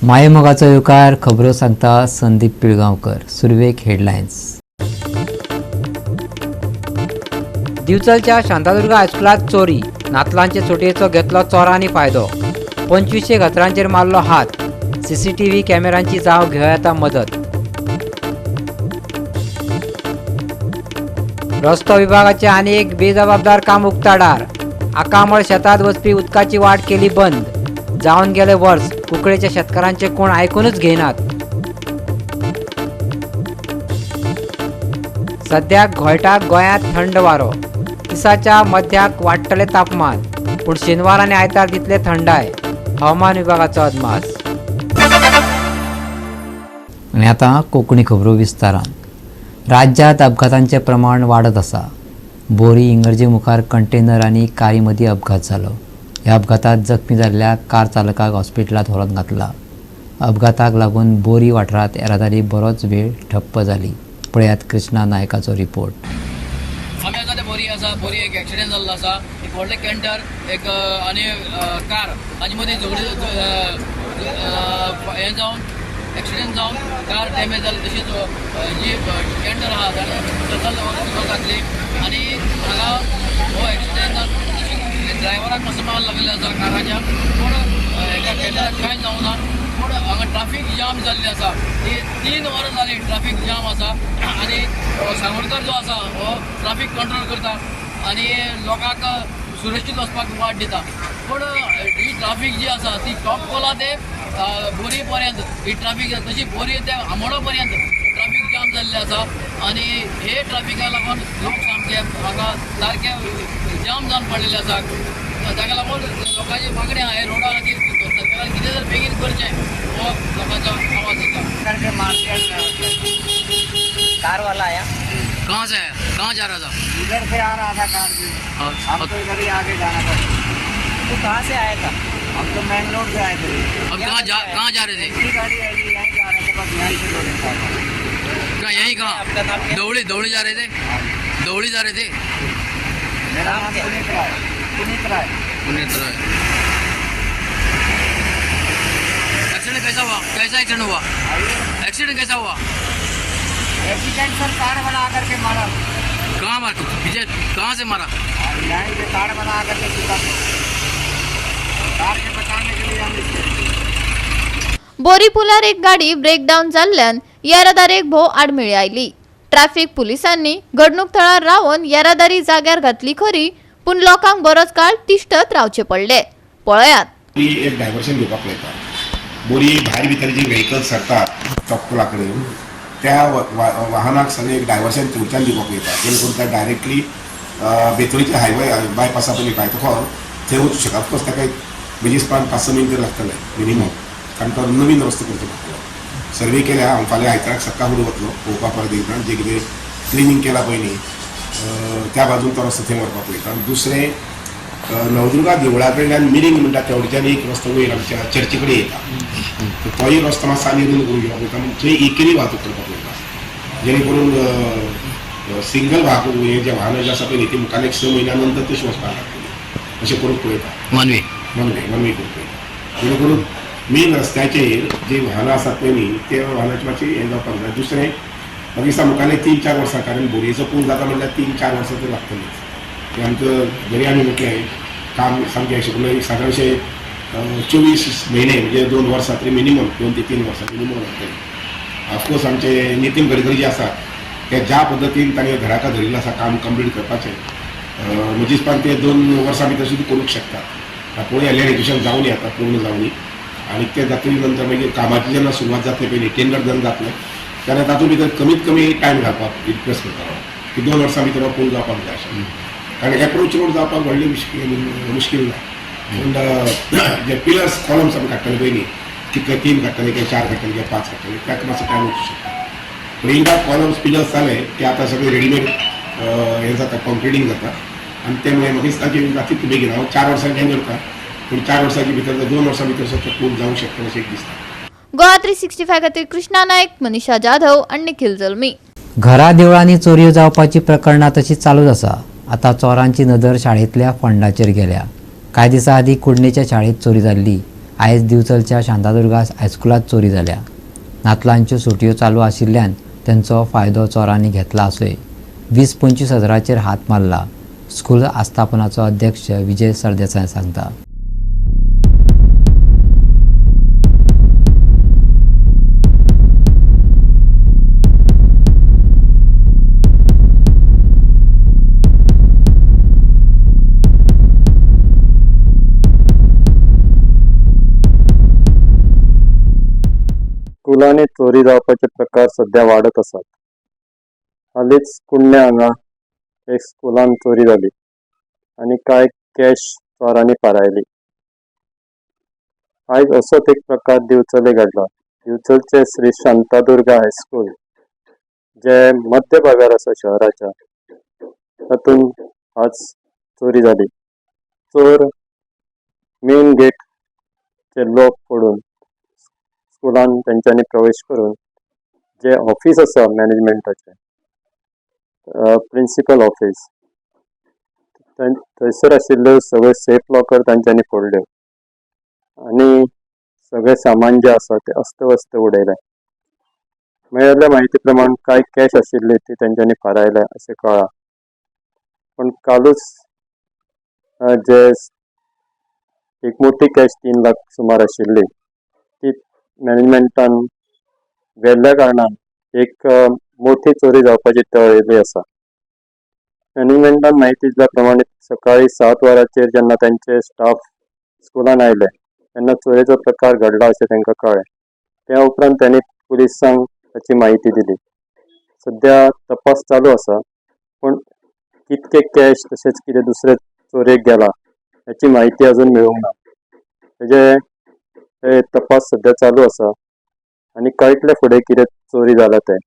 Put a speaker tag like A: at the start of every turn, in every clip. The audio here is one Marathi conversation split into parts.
A: मायमोगाचो येवकार खबरो सांगता संदीप पिळगांवकर. सुरवेक हेडलायन्स. दिवचलच्या शांतादुर्गा हायस्कुलात चोरी. नातलांचे सुटयेचो घेतलो चोरांनी फायदो. 2500 घरांचेर मारलो हात. सीसीटीव्ही कॅमेरांची जाव घेवं येता मदत. रस्तो विभागाचे आनी एक बेजबाबदार काम उक्ताडार. आकामळ शेतात वचपी उदकाची वाट केली बंद. जावन गेले वर्स कुंकळेच्या शेतकारांचे कोण आयकूनच घेयनात. सद्याक घोळटात गोंयांत थंड वारो. दिसाच्या मध्याक वाडटले तापमान, पूण शेनवार आनी आयतार तितले थंडाय. हवामान विभागाचो अदमास. आनी आतां कोंकणी खबरो विस्तारान. राज्यांत अपघातांचें प्रमाण वाडत आसा. बोरी इंगर्जे मुखार कंटेनर आनी कारी मदीं अपघात जालो. ह्या अपघातांत जखमी जाल्ल्या कार चालकाक हॉस्पिटलांत व्हरून घातला. अपघाताक लागून बोरी वाठारांत येरादारी बरोच वेळ ठप्प जाली. पळयात कृष्णा नायकाचो रिपोर्ट.
B: बोरी आसा, बोरी एक एक्सिडेंट जाल्लो आसा. एक व्हडलें कॅन्टर एक आनी कार हाजे मदीं झगडी हें जावन एक्सिडेंट जावन कार डॅमेज जाली. तशीच जी कॅन्टर आहा ताणें घातली आनी हांगा हो एक्सिडेंट जावन ड्रायव्हराक मातसो माल लागलेलो आसा काराच्या. पूण एका कॅन्टराक कांय जावं ना. पूण हांगा ट्राफीक जाम जाल्ली आसा. ही 3 वरां जाली ट्राफीक जाम आसा. आनी सांगोडकर जो आसा हो ट्राफीक कंट्रोल करता आनी लोकांक सुरक्षीत वचपाक वाट दिता. पूण ही ट्राफीक जी आसा ती टॉप कोला ते बोरी पर्यंत ही ट्राफीक तशी बोरी ते आमोणा पर्यंत ट्राफीक जाम जाल्लें आसा. आनी हे ट्राफिका लागून लोक सामके हांगा सारके जाम जावन पडलेले आसा. ताका लागून लोकांची मागणी आहा हे रोडा खातीर सरकारान कितें जर बेगीन करचें हो लोकांचो आवाज येता.
C: कार वाला आया,
B: कहाँ से आया, कहाँ जा रहा था?
C: इधर से आ रहा था कार भी. हमको इधर ही आगे जाना था. तो कहाँ से आया था? हम तो मेन रोड से आए थे.
B: अब कहाँ जा रहे थे?
C: इसी गाड़ी है जी, यहीं जा रहे थे. बस यहीं से लोडिंग था.
B: कहाँ यहीं कहाँ?
C: आपका नाम क्या?
B: दौड़ी जा रहे थे. दौड़ी जा रहे थे.
C: मेरा नाम पुनीत राय. पुनीत राय.
B: पुनीत राय. एक्सीडेंट कैसा हुआ? कैसा एक्सीडेंट हुआ? एक्सीडेंट कैसा हुआ?
C: एक्सीडेंट सर कार वाला आकर के मारा.
B: कहाँ मारा? पीछे कहाँ से मारा?
C: यहीं से कार वाला आकर के सीधा कार के बचाने के लिए हम इसके.
D: बोरी पुलार एक गाडी ब्रेकडाऊन जाल्ल्यान येरादारेक भोव आडमेळी आयली. ट्रॅफिक पुलिसांनी घडणूक थळार रावन येरादारी जाग्यार घातली खरी, पूण लोकांक बरोच काळ तिश्तत रावचे पडले. पळयात.
E: एक डायव्हर्शन घेवपाक पळयता. बोरी भायर भितर जी व्हेकल्स सरतात चॉकपुला कडेन त्या वाहनाक सगळे एक डायव्हर्शन थंयच्यान दिवपाक पळयता, जेणे करून त्या डायरेक्टली बेतोळीच्या हायवे बायपासा पयलीं पायतकच थंय वचूंक शकता. ऑफकोर्स ताका एक बेगीस 5-6 मिनट लागतले मिनिमम, कारण तो नवीन रस्तो करचो पडटलो. सर्वे केल्या हांव फाल्यां आयताराक सकाळ फुडें वतलो पळोवपाक परत एकदां जे कितें क्लिनींग केला पयलीं त्या बाजून तो रस्तो थंय व्हरपाक पळयता. दुसरें नवदुर्गा देवळा कडल्यान मिरिंग म्हणटा तेवढच्यान एक रस्तो वयर आमच्या चर्ची कडेन येता. तोय रस्तो मातसो आनी रुंद करून घेवपाक पळयता. म्हणजे थंय एकेरी वाहतूक करपाक पळयता, जेणे करून सिंगल वाहतूक हे जे वाहनां जे आसा पळय ती मुखार एक 6 म्हयन्या नंतर तशी वचपाक लागतली अशें करूंक पळयता.
B: वन वे
E: करूंक पळयता. जेणे करून मेन रस्त्याचेर जी वाहनां आसात पळय न्ही ते वाहनाची मातशी हें जावपाक जाय. दुसरें म्हाका दिसता मुखार 3-4 वर्सां, कारण बोरयेचो पूल जाता म्हणल्यार 3-4 वर्सां तर लागतलीच. ते आमकां बरी आमी म्हटलें काम सामकें शिकलें. सादारणशे 24 म्हयने म्हणजे 2 वर्सां तरी मिनिमम 2 ते 3 वर्सां मिनिमम लागतली. ऑफकोर्स आमचे नितीन गडकरी जे आसा ते ज्या पद्दतीन ताणें घराका धरिल्लें आसा काम कंप्लीट करपाचें, म्हज्या दिसपान ते 2 वर्सां भितर सुद्दां करूंक शकता. पळोवया इलेक्ट्रिशन जावन येता पूर्ण जावन, आनी ते जातली नंतर मागीर कामाची जेन्ना सुरवात जातली पयलीं टेंडर जर जातलें तेन्ना तातूंत भितर कमीत कमी टायम घालपाक रिक्वेस्ट करता की 2 वर्सां भितर पूल जावपाक जाय अशें. कारण एप्रोच रोड जावपाक व्हडली मुश्कील ना. पूण जे पिलर्स कॉलम्स आमी काडटले पयलीं कितले 3 काडटले काय 4 काडटले काय 5 काडटले ताका मातसो टायम वचूंक शकता. पूण एकदां कॉलम्स पिलर्स जाले की आतां सगळें रेडीमेड हें जाता, कॉन्क्रिटींग जाता. आनी ते म्हाका दिसता की तितले बेगीन हांव 4 वर्सांक हें करता, पूण 4 वर्सांच्या भितर 2 वर्सां भितर सुद्दां पूल जावंक शकता अशें दिसता.
D: गोवा 365 खातीर कृष्णा नायक, मनीषा जाधव आनी निखिल जल्मी.
A: घरा देवळांनी चोरयो जावपाची प्रकरणां तशी चालूच आसा. आतां चोरांची नदर शाळेंतल्या फंडाचेर गेल्या. कांय दिसां आदीं कुडणेच्या शाळेंत चोरी जाल्ली आयज दिवचलच्या शांतादुर्गा हायस्कुलात चोरी जाल्या. नातलांच्यो सुटयो चालू आशिल्ल्यान त्यांचो फायदो चोरांनी घेतला आसय 20-25 हजाराचेर हात मारला. स्कूल आस्थापनाचो अध्यक्ष विजय सरदेसाय सांगता.
F: स्कुलांनी चोरी जावपाचे प्रकार सध्या वाडत आसात. हालींच कुडण्या हांगा एक स्कुलान चोरी जाली आनी कांय कॅश चोरांनी फारायली. आयज असोच एक प्रकार दिवचले घडला. दिवचलचे श्री शांतादुर्गा हायस्कूल जे मध्य भागार आसा शहराच्या, तातूंत आज चोरी जाली. चोर मेन गेटचे लॉक फोडून स्कुलान तेंच्यांनी प्रवेश करून जे ऑफिस आसा मॅनेजमेंटाचे, प्रिंसिपल ऑफिस, थंयसर आशिल्ल्यो सगळे सेफ लॉकर तांच्यांनी फोडल्यो आनी सगळे सामान जे आसा ते अस्तव्यस्त उडयले. मेळिल्ल्या म्हायती प्रमाण कांय कॅश आशिल्ली ती तेंच्यांनी फारायल्या अशें कळ्ळां. पण कालूच जे एक मोठी कॅश 3 लाख सुमार आशिल्ली ती मॅनेजमेंटान व्हेल्ल्या कारणान एक मोठी चोरी जावपाची टळयल्ली आसा. मॅनेजमेंटान म्हायती दिल्या प्रमाणे सकाळी 7 वरांचेर जेन्ना तांचे स्टाफ स्कुलान आयले तेन्ना चोरेचो प्रकार घडला अशें तांकां कळ्ळें. त्या उपरांत त्यांनी पुलिसांक ताची म्हायती दिली. सध्या तपास चालू आसा, पण कितके कॅश तशेंच कितें दुसरे चोरेक गेला हाची म्हायती अजून मेळूंक ना. तेजे तपास सध्या चालू आसा आनी कळटले फुडें कितें चोरी जाला तें.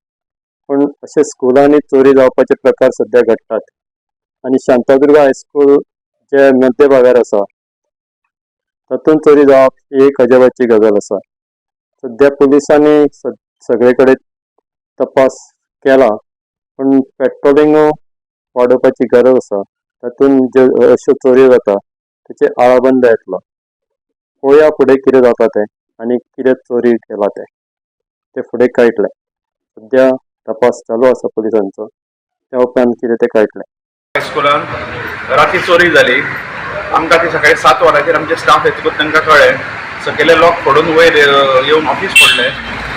F: पण अशे स्कुलांनी चोरी जावपाचे प्रकार सध्या घडटात आनी शांतादुर्गा हायस्कूल जे मध्य भागार आसा तातूंत चोरी जावप ही एक अजापाची गजाल आसा. सध्या पुलिसांनी सगळे कडेन तपास केला, पण पेट्रोलिंग वाडोवपाची गरज आसा. तातूंत जे अश्यो चोरी जाता तेचे आळाबंद येतलो. पळोवया फुडें कितें जाता तें आनी कितें चोरी केला ते फुडें कळटलें. सध्या तपास चालू आसा पुलिसांचो, त्या उपरांत कितें तें कळटलें.
G: हायस्कुलान राती चोरी जाली. आमकां ती सकाळी 7 वरांचेर आमचे स्टाफ येतकूच तांकां कळ्ळें. सकयले लॉक फोडून वयर येवन ऑफिस फोडलें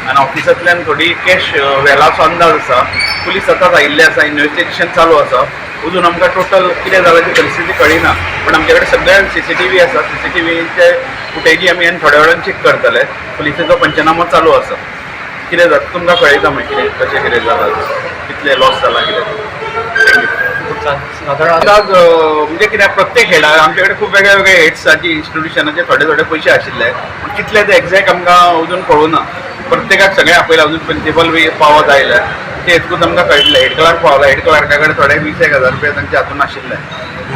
G: आनी ऑफिसांतल्यान थोडी कॅश व्हेलाचो अंदाज आसा. पुलीस आतांच आयिल्ले आसा, इन्व्हेस्टिगेशन चालू आसा. अजून आमकां टोटल कितें जालां ती परिस्थिती कळिना, पण आमचे कडेन सगळ्या CCTV आसा. CCTVचे फुटेजी आमी आनी थोड्या वेळान चेक करतले. पुलिसेचो पंचनामो चालू आसा. कितें जाता तुमकां कळयता मागीर कशें कितें जालां, कितले लॉस जाला कितें. अंदाज म्हणजे कित्याक प्रत्येक हेडार आमचे कडेन खूब वेगळे वेगळे हेड्साची इन्स्टिट्युशनाचे थोडे पयशे आशिल्ले, पूण कितले ते एक्झॅक्ट आमकां अजून कळूना. प्रत्येकाक सगळे आपयला, अजून प्रिंसिपल बी पावत आयले ते हेतूंत आमकां कळटलें. हेड क्लार्क पावला, हेड क्लार्का कडेन थोडे 20,000 रुपया तांचे हातून आशिल्ले.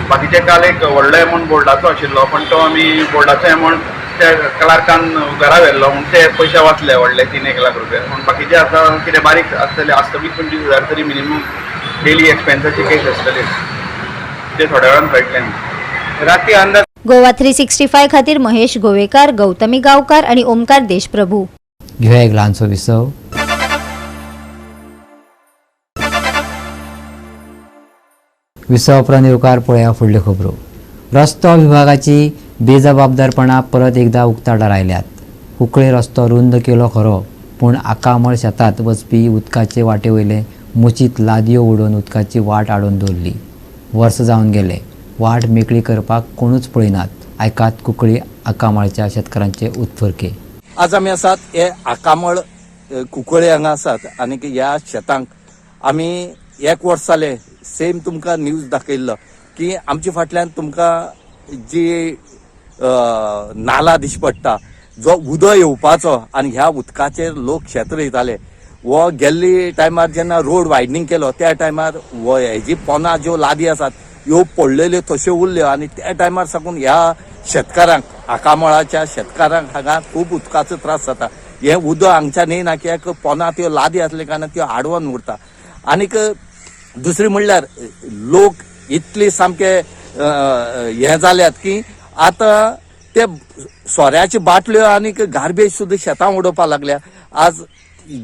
G: बाकीचे काल एक व्हडलो एमावंट बोर्डाचो आशिल्लो, पण तो आमी बोर्डाचो एमावंट त्या क्लार्कान घरा व्हेल्लो म्हूण ते पयशे वाचले व्हडले 3-1 लाख रुपया. पूण बाकीचे आतां कितें बारीक आसतले, 20-25 हजार तरी मिनिमम डेली एक्सपेन्साची केस आसतली, ते थोड्या वेळान कळटलें. राती अंदाज.
H: गोवा 365 खातीर महेश गोवेकार, गौतमी गांवकार आणि ओमकार देशप्रभू.
A: घेऊया एक ल्हानसो विसव. विसव उपरांत येवकार पळया फुडल्यो खबरो. रस्तो विभागाची बेजबाबदारपणां परत एकदा उक्ताडार आयल्यात. कुंकळे रस्तो रुंद केलो खरो, पूण आकामळ शेतांत वचपी उदकाचे वाटे वयले मुचीत लादयो उडोवन उदकाची वाट आडोवन दवरली. वर्स जावन गेले, वाट मेकळी करपाक कोणूच पळयनात. आयकात कुंकळी आकामळच्या शेतकारांचे उतफर्के.
I: आज आमी आसात हे आकामळ कुंकळे हांगा आसात आनी ह्या शेतांक आमी 1 वर्स जालें सेम तुमकां न्यूज दाखयल्लो की आमच्या फाटल्यान तुमकां जी नाला दिश्टी पडटा, जो उदक येवपाचो आनी ह्या उदकाचेर लोक शेत रोयताले. वो गेल्ली टायमार जेन्ना रोड वायडनींग केलो त्या टायमार हेजी पोना ज्यो लादी आसात ह्यो पडलेल्यो तश्यो उरल्यो आनी त्या टायमार साकून ह्या शेतकारांक, आकामळाच्या शेतकारांक हांगा खूब उदकाचो त्रास जाता. हे उदक हांगच्यान येना कित्याक पोना त्यो लादी आसले कारणान त्यो आडवून उरता. आनीक दुसरें म्हणल्यार लोक इतले सामके हे जाल्यात की आतां ते सोऱ्याची बाटल्यो आनी गार्बेज सुद्दां शेतां उडोवपाक लागल्या. आज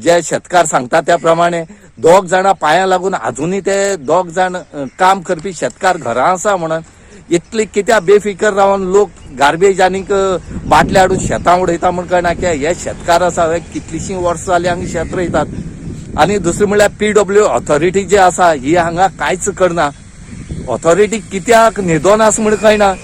I: जे शेतकार सांगता त्या प्रमाणे 2 जाणां पांयां लागून अजूनय ते 2 जाण काम करपी शेतकार घरां आसा म्हणून इतले कित्याक बेफिकर रावन लोक गार्बेज आनी बाटले हाडून शेतां उडयता म्हण कळना की हे शेतकार आसा हे कितलीशीं वर्सां जालीं हांगा शेत रोयतात. आनी दुसरें म्हणल्यार PW ऑथॉरिटी जी आसा ही हांगा कांयच करना. ऑथॉरिटी कित्याक न्हिदोन आसा म्हण कळना.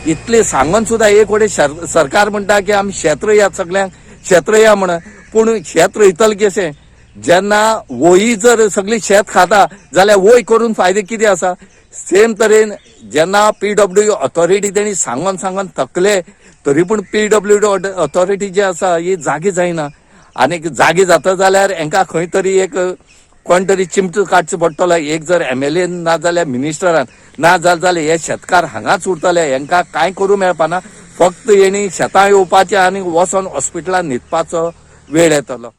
I: इतले सांगून सुद्दां एक वडे सरकार म्हणटा की आमी शेत रोययात, सगळ्यांक शेत रोया म्हणून. पूण शेत रोयतले कशें जेन्ना वोयी जर सगळी शेत खाता जाल्यार वोय करून फायदे कितें आसा. सेम तरेन जेन्ना PW ऑथॉरिटी तेणी सांगून थकले तरी पूण PW ऑथॉरिटी जी आसा ही जागी जायना. आनी जागी जाता जाल्यार हांकां खंय तरी एक कोण तरी चिमटो काडचो पडटलो. एक जर MLA ना जाल्यार मिनिस्टरान ना जाल्यार हे शेतकार हांगाच उरतले. हांकां कांय करूं मेळपाना. फक्त हेणी शेतां येवपाचें आनी वचोन हॉस्पिटलांत न्हिदपाचो वेळ येतलो.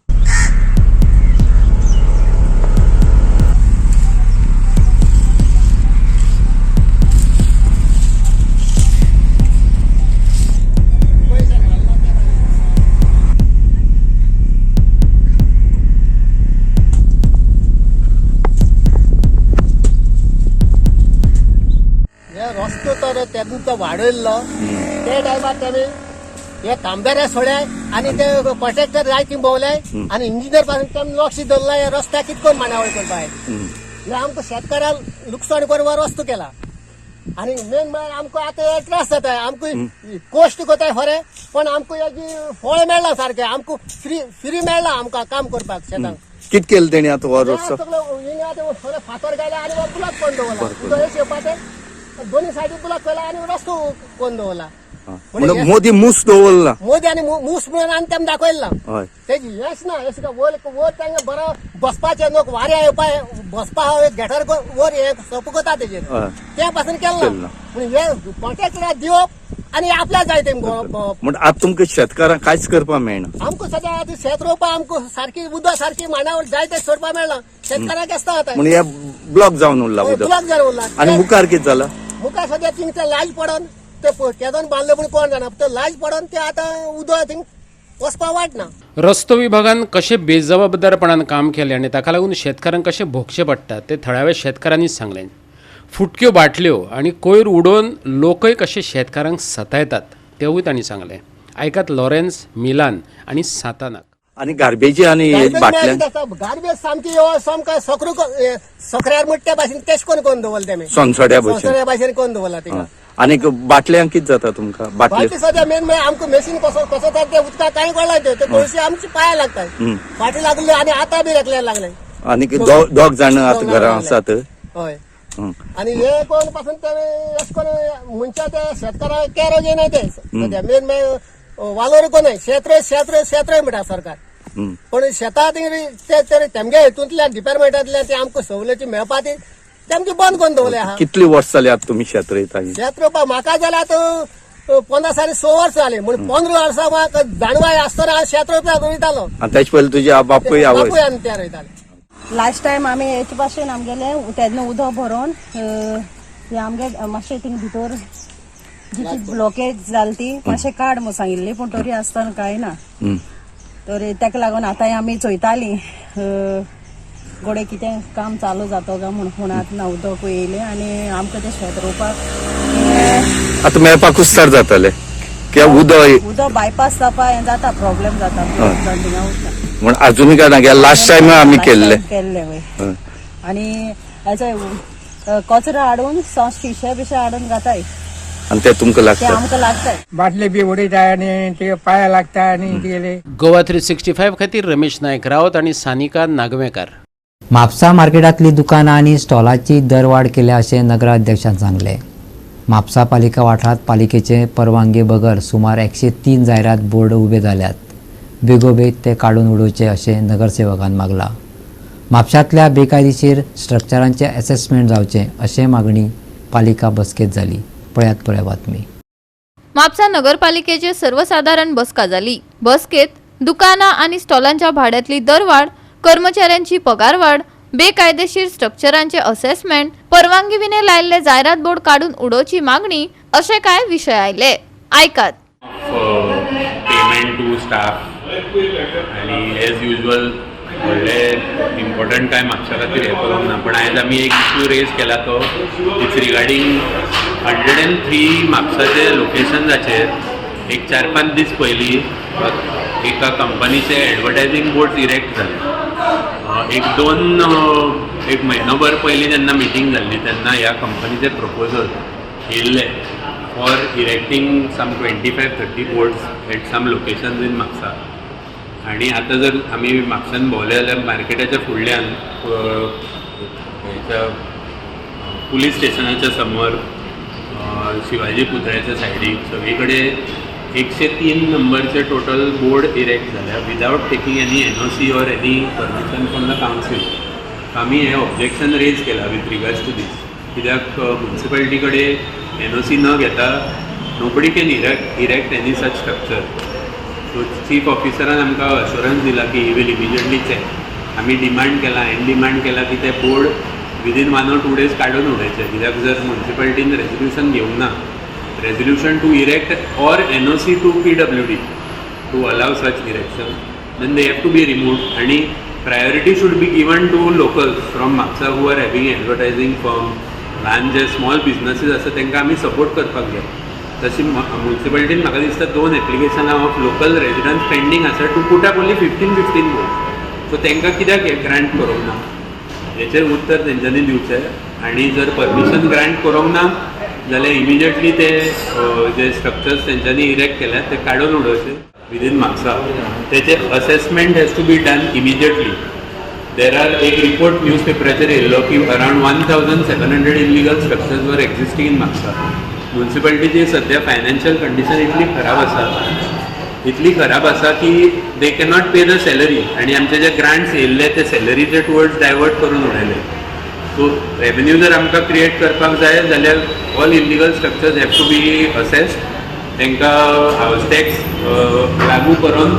C: रस्तो तर तेंचो वाडयल्लो ते टायमार तेणी हे तांबेऱ्या सोड्या आनी ते कॉन्ट्रॅक्टर जाय ती भोवले आनी इंजिनियर पासून तेमी लक्ष दवरला हे रस्त्या कितकोन मांडावळ करपाक. म्हणजे आमकां शेतकारांक लुकसाण करपा रस्तो केला. आनी मेन म्हळ्यार आमकां आतां त्रास जाता. आमकां कॉस्ट कोताय खरें पण आमकां हेजी फळ मेळना सारकें. आमकां फ्री मेळना आमकां काम करपाक शेतांक.
I: कितें केलें तेणी आतां हो रस्तो?
C: सगळें फातर घायला आनी ब्लॉक करून दवरला. उदक येवपाचें दोन्ही सायडी ब्लॉक केला आनी रस्तो करून दवरला.
I: म्हणजे मोदी मूस दवरला.
C: मोदी आनी मूस म्हणून आनी तेम दाखयला.
I: हय
C: तेजी यश ना. यश वयर तांकां बरो बसपाचें लोक वाऱ्या येवपाक बसपा घेटर वर हे सोप कोता तेजेर त्या पासून केला. पूण हे कॉन्ट्रॅक्टराक दिवप आनी आपल्याक जाय तें
I: म्हणजे आतां तुमकां शेतकारांक कांयच करपाक मेळना.
C: आमकां सद्या आतां शेत रोवपाक आमकां सारकी उदक सारकी मांडावळ जाय तें सोडपाक मेळना. शेतकाराक आसता आता
I: म्हणजे हे ब्लॉक जावन उरला उदक.
C: ब्लॉक जावन उरला.
I: आनी मुखार कितें जाला?
C: मुखार सद्या थिंग लाज पडोन ते केदोन बांदले पूण कोण जाणा. ते लाज पडोन ते आतां उदक थिंग वचपाक वाटना.
J: रस्तो विभागान कशें बेजबाबदारपणान काम केलें आनी ताका लागून शेतकारांक कशें भोगचें पडटा तें थळाव्या शेतकारांनीच सांगलें. फुटक्यो बाटल्यो आनी कोयर उडोवन लोकय कशे शेतकारांक सतायतात तेवूय तांणी सांगलें. आयकात लॉरेन्स, मिलान आनी सातानाक.
I: आनी गार्बेजी आनी बाटल्या
C: गार्बेज सामकी सामका सखऱ्यार मुट्ट्या भाशेन तेश करून दवरला तेमी.
I: सोनसड्या
C: भाशेन करून दवरला तिका.
I: आनी बाटल्यांक कितें जाता तुमकां?
C: बाटली सद्या मेन म्हळ्यार आमकां मेशीन कसो तर ते उदकाक कांय कळना. ते कळशी आमची पांयां लागतात. फाटी लागले आनी आतां बी रेकल्यार लागले.
I: आनी 2 जाण आतां घरां आसात.
C: हय. आनी हे कोण पासून ते अशें करून मनशा ते शेतकाराक कॅर घेयनाय ते सद्या मेन वालोर कोणाय शेत रोय म्हणटा सरकार. पण शेतां तेमगे हेतूंतल्यान डिपार्टमेंटांतल्यान ते आमकां सवलती मेळपा ती तेमची बंद करून दवरले आहा.
I: कितली वर्स जाली आतां तुमी शेत रोयता?
C: शेत रोवपा म्हाका जाल्यार आतां 15 साली 6 वर्सां जाली. म्हण 15 वर्सां म्हाका जाणवाय आसतना हांव शेत रोयतालो.
I: आनी तेचे पयलीं तुजे बापूय आवय
C: आनी ते रोयताले.
K: लास्ट टायम आमी हेचे भाशेन आमगेले तेन्ना उदक भरोन हे आमगे मातशें थिंग भितर जी ब्लॉकेज जाली ती मातशें काड म्हूण सांगिल्ली पूण तरी आसतना कांय ना. तर तेका लागून आतां आमी चोयतालीं गोडे कितें काम चालू जातो काय म्हणून आतां उदक येयलें आनी आमकां तें शेत रोवपाक
I: आतां मेळपाकूच स्टार्ट जातलें कित्याक
K: उदक बायपास जावपा हें जाता प्रॉब्लेम जाता.
I: म्हण अजूनय काय ना लास्ट टायम आमी केल्ले
K: वय. आनी हेचो कचरो हाडून शिशे बिशे हाडून घाताय
I: आनी ते तुमकां लागता.
K: आमकां लागताय.
C: बाटले बी उडयताय आनी ते पांयां लागता आनी गेले.
J: गोवा 365 खातीर रमेश नायक रावत आनी सानिका नागवेकार.
A: म्हापसा मार्केटांतली दुकानां आनी स्टॉलाची दरवाड केल्या अशें नगराध्यक्षान सांगलें. म्हापसा पालिका वाठारांत पालिकेचे परवानगी बगर सुमार 103 जायरात बोर्ड उबे जाल्यात. बेगोबेग ते काडून उडोवचे अशें नगरसेवकान मागला. म्हापशांतल्या बेकायदेशीर स्ट्रक्चरांचें असेसमेंट जावचें अशें मागणी पालिका बसकेंत जाली. पळयात पुराय बातमी.
D: म्हापसा नगरपालिकेची सर्वसाधारण बसका जाली. बसकेत दुकानां आनी स्टॉलांच्या भाड्यांतली दरवाड, कर्मचाऱ्यांची पगारवाड, बेकायदेशीर स्ट्रक्चरांचे असेसमेंट, परवानगी विने लायल्ले जायरात बोर्ड काडून उडोवची मागणी असे काय विषय आयले. ऐकात.
L: पेमेंट टू स्टाफ आणि एज युजल व्हडले इम्पॉर्टंट काय म्हापशा खातीर हें करूंक ना, पण आयज आमी एक इश्यू रेज केला तो इट्स रिगार्डींग 103 म्हापसाचे लोकेशन्साचेर एक 4-5 दीस पयलीं एका कंपनीचे एडवर्टायझींग बोर्ड्स इरेक्ट जाले. एक म्हयनोभर पयलीं जेन्ना मिटींग जाल्ली तेन्ना ह्या कंपनीचे प्रपोजल येयल्ले for erecting some 25-30 boards at some locations in Mapusa. आणि आतां जर आमी म्हापसान भोंवले जाल्यार मार्केटाच्या फुडल्यान पुलीस स्टेशनाच्या समोर शिवाजी पुतळ्याच्या सायडीक सगळे कडेन 103 नंबरचे टोटल बोर्ड इरेक्ट जाल्या without taking any NOC or any permission from the council. आमी हें ऑब्जेक्शन रेज केला विथ रिगार्ड्स टू दीस, कित्याक म्युन्सिपालिटी कडेन NOC न घेता nobody can erect any such structure. So chief ऑफिसरान आमकां अश्युरन्स दिला की ही वील इमिजिएटली चॅक. आमी डिमांड केला, हांवें डिमांड केला की ते बोर्ड विदीन 1 or 2 days काडून उडयचे, कित्याक जर म्युन्सिपालिटीन रेजोल्युशन घेवंक ना, resolution to erect or NOC to PWD to allow such erection, then they have to be removed. आणि priority should be given to locals from Mapusa who are having advertising firm. ल्हान जे स्मॉल बिजनसीस आसा तांकां आमी सपोर्ट करपाक जाय. तशी म्युन्सिपालिटीन म्हाका दिसता 2 एप्लिकेशनां ऑफ लोकल रेजिडंट्स पेंडींग आसा to put up only 15 board. So तांकां कित्याक हे ग्रांट करूंक ना हेचेर उत्तर तेंच्यांनी दिवचें. आणि जर परमिशन ग्रांट करूंक ना जाल्यार इमिजिएटली ते जे स्ट्रक्चर्स तेंच्यांनी इरेक्ट केल्यात ते काडून उडोवचे विदीन म्हापसा. तेचे assessment has to be done immediately. There are एक रिपोर्ट न्यूजपेपराचेर येयल्लो की अरावंड 1700 इलिगल स्ट्रक्चर्स वर एक्झिस्टींग इन म्हापसा. म्युन्सिपालिटीची सद्या फायनान्शियल कंडिशन इतली खराब आसा की they cannot pay the salary. आणि आमचे जे ग्रांट्स येयल्ले ते सॅलरीचे टुवर्ड्स डायवर्ट करून उडयले. सो रेवेन्यू जर आमकां क्रिएट करपाक जाय जाल्यार all illegal structures have to be assessed. तांकां हावस टॅक्स लागू करून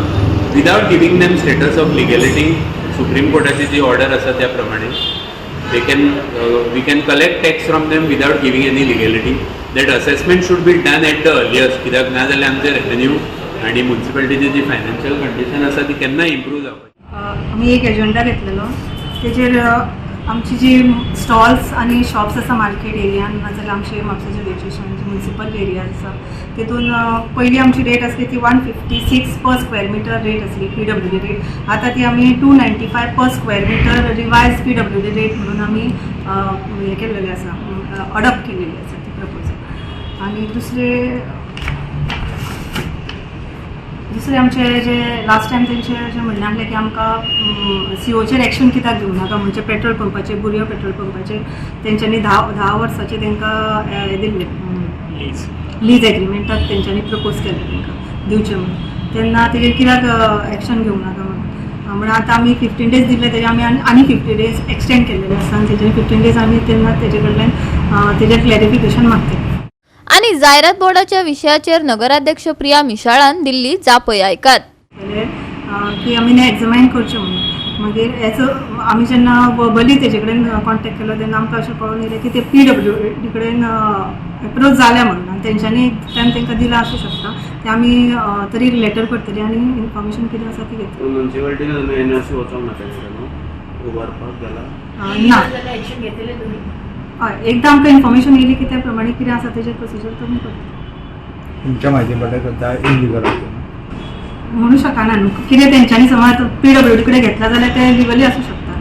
L: without giving them status of legality, supreme कोर्टाची जी ऑर्डर आसा त्या प्रमाणे we can collect tax from them without giving any legality. That assessment should be done at the earliest, कित्याक ना जाल्यार आमचे रेवेन्यू आणि म्युन्सिपालिटीची जी फायनान्शियल कंडिशन आसा ती केन्ना इम्प्रूव जावपाची.
K: आमी एक एजेंडा घेतलेलो, तेजेर आमची जी स्टॉल्स आणि शॉप्स आसा मार्केट एरियान नाजाल्यार आमचे म्हापसाचे रजिस्ट्रेशन म्युन्सिपल एरिया आसा तेतून पयलीं आमची रेट आसली ती 156 पर स्क्वेअर मिटर रेट आसली PWD रेट. आता ती आमी 295 per square metre revise PWD rate म्हणून आमी हे केलेले आसा, अडॉप्ट केलेली आसा ती प्रपोजल. आणि दुसरे आमचे जे लास्ट टायम तेंचे अशें म्हणलें आहलें की आमकां COचेर एक्शन कित्याक घेवंक नाका, म्हणजे पेट्रोल पंपाचे बुरयो पेट्रोल पंपाचे तेंच्यांनी 10 वर्साचे तांकां हे दिल्ले लीज एग्रीमेंटाक तेंच्यांनी प्रपोज केलें तांकां दिवचें म्हणून. तेन्ना तेजेर कित्याक एक्शन घेवंक नाका म्हणून आतां आमी 15 days दिल्ले, तेजे आमी आनी 50 days एक्सटेंड केल्लेले आसा. आनी तेजे 15 days आमी तेन्ना तेजे कडल्यान तेजेर क्लॅरिफिकेशन मागतले.
D: आणि जाहिरात बोर्डाच्या विशयाचेर नगराध्यक्ष प्रिया मिशाळान दिल्ली जापय ऐकात.
K: की आमी एक्झामायन करचें म्हणून. मागीर हेचो आमी जेन्ना वर्बली तेजे कडेन कॉन्टेक्ट केलो तेन्ना आमकां अशें कळून येयलें की ते PWD कडेन एप्रोच जाल्या म्हणून, आनी तेंच्यांनी टायम तांकां दिला आसूं शकता. ते आमी तरी लेटर करतली आनी इन्फॉर्मेशन कितें आसा ती घेतली.
L: म्युन्सिपालिटीन NOC वचोंक ना उबारपाक जाला
K: ना हय, एकदां आमकां इन्फॉर्मेशन येयली की त्या प्रमाणे कितें आसा तेजेर प्रोसिजर तुमी करता.
M: तुमच्या म्हायती पडटा सद्या इलिगल
K: म्हणू शकना न्हू, कितें तेंच्यांनी समज PWD कडेन घेतला जाल्यार ते लिगली आसूं शकता.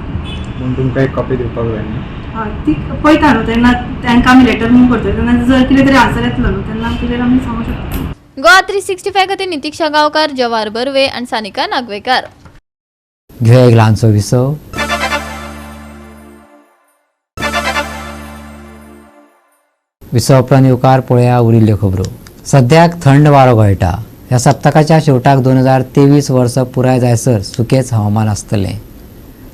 M: पूण तुमकां एक कॉपी दिवपाक जाय न्ही.
K: हय, ती पळयता न्हू तेन्ना तांकां आमी लेटर म्हणून करतले, तेन्ना जर कितें तरी आन्सर येतलो न्हू तेन्ना कितें आमी सांगूं शकता.
D: गोवा 365 खातीर नितीक्षा गांवकार, जवाहर बर्वे आनी सानिका नागवेकर.
A: घेऊया एक ल्हानसो विसव. विसव उपरांत येवकार पळया उरिल्ल्यो खबरो. सद्याक थंड वारो गळटा. ह्या सप्तकाच्या शेवटाक 2023 वर्स पुराय जायसर सुकेच हवामान आसतलें.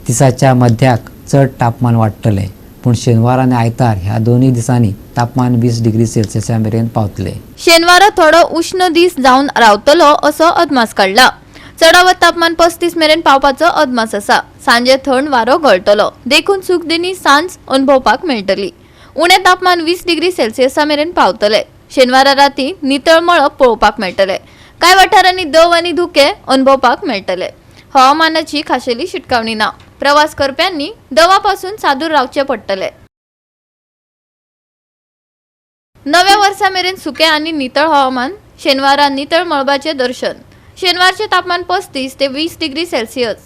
A: दिसाच्या मध्याक चड तापमान वाडटलें, पूण शेनवार आनी आयतार ह्या दोनूय दिसांनी तापमान 20 डिग्री सेल्सियसा मेरेन पावतलें.
D: शेनवारा थोडो उष्ण दीस जावन रावतलो असो अदमास काडला. चडावत तापमान 35 मेरेन पावपाचो अदमास आसा. सांजे थंड वारो गळटलो, देखून सूखदिणी सांज अनुभवपाक मेळटली. उणें तापमान 20 डिग्री सेल्सियसा मेरेन पावतले. शेनवारा राती नितळ मळब पळोवपाक मेळटले. कांय वाठारांनी दव आनी धुके अनुभवपाक मेळटले. हवामानाची खाशेली शिटकावणी ना. प्रवास करप्यांनी दवा-पासून सादूर रावचे पडटले. नव्या वर्सा मेरेन सुके आनी नितळ हवामान. शेनवारा नितळ मळबाचे दर्शन. शेनवारचे तापमान 35 ते 20 डिग्री सेल्सियस.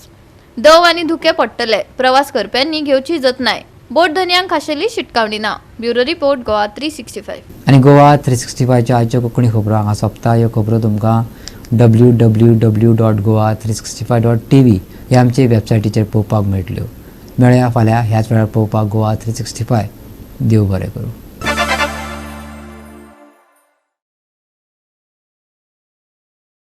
D: दव आनी धुके पडटले. प्रवास करप्यांनी घेवची जतनाय. बोट धन्यांक खाशेली शिटकावणी ना. Bureau report Goa 365.
A: आणि गोवा 365च्या आजच्यो कोंकणी खबरो हांगा सोंपता. ह्यो खबरो तुमकां www.goa365.tv ह्या आमचे वेबसायटीचेर पळोवपाक मेळटल्यो. मेळया फाल्यां ह्याच वेळार पळोवपाक गोवा 365. देव बरें करूं.